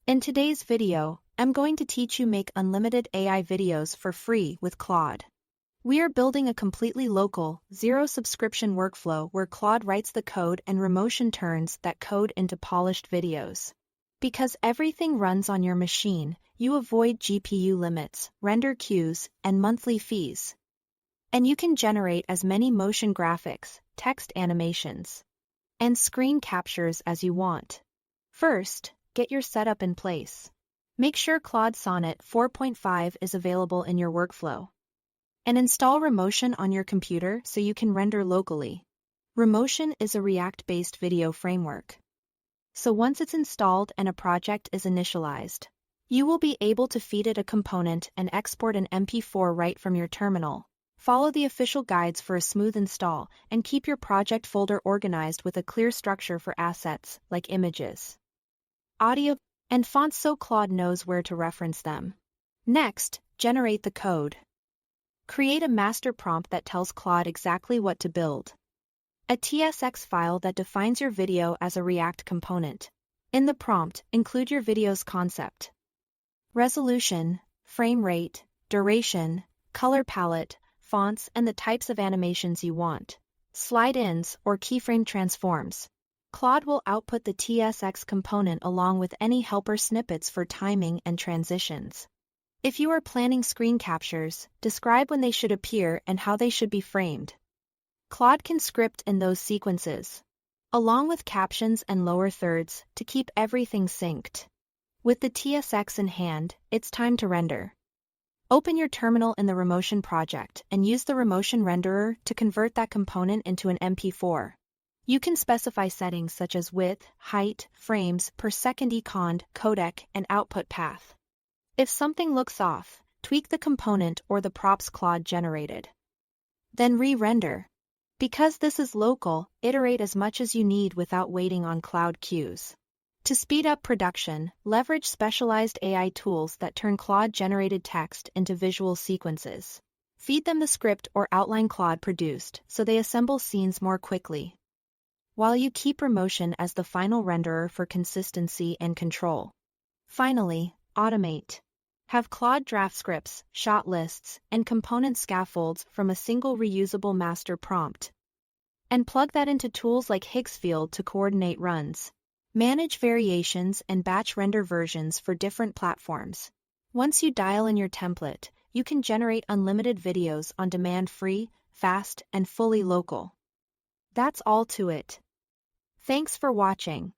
In today's video, I'm going to teach you make unlimited AI videos for free with Claude. We are building a completely local, zero-subscription workflow where Claude writes the code and Remotion turns that code into polished videos. Because everything runs on your machine, you avoid GPU limits, render queues, and monthly fees. And you can generate as many motion graphics, text animations, and screen captures as you want. First, get your setup in place. Make sure Claude Sonnet 4.5 is available in your workflow. And install Remotion on your computer so you can render locally. Remotion is a React-based video framework. So once it's installed and a project is initialized, you will be able to feed it a component and export an MP4 right from your terminal. Follow the official guides for a smooth install and keep your project folder organized with a clear structure for assets like images, audio, and fonts so Claude knows where to reference them. Next, generate the code. Create a master prompt that tells Claude exactly what to build. A TSX file that defines your video as a React component. In the prompt, include your video's concept, resolution, frame rate, duration, color palette, fonts, and the types of animations you want. Slide-ins or keyframe transforms. Claude will output the TSX component along with any helper snippets for timing and transitions. If you are planning screen captures, describe when they should appear and how they should be framed. Claude can script in those sequences, along with captions and lower thirds, to keep everything synced. With the TSX in hand, it's time to render. Open your terminal in the Remotion project and use the Remotion renderer to convert that component into an MP4. You can specify settings such as width, height, frames per second econ, codec, and output path. If something looks off, tweak the component or the props Claude generated. Then re-render. Because this is local, iterate as much as you need without waiting on cloud queues. To speed up production, leverage specialized AI tools that turn Claude-generated text into visual sequences. Feed them the script or outline Claude produced so they assemble scenes more quickly, while you keep Remotion as the final renderer for consistency and control. Finally, automate. Have Claude draft scripts, shot lists, and component scaffolds from a single reusable master prompt. And plug that into tools like Higgsfield to coordinate runs. Manage variations and batch render versions for different platforms. Once you dial in your template, you can generate unlimited videos on demand free, fast, and fully local. That's all to it. Thanks for watching.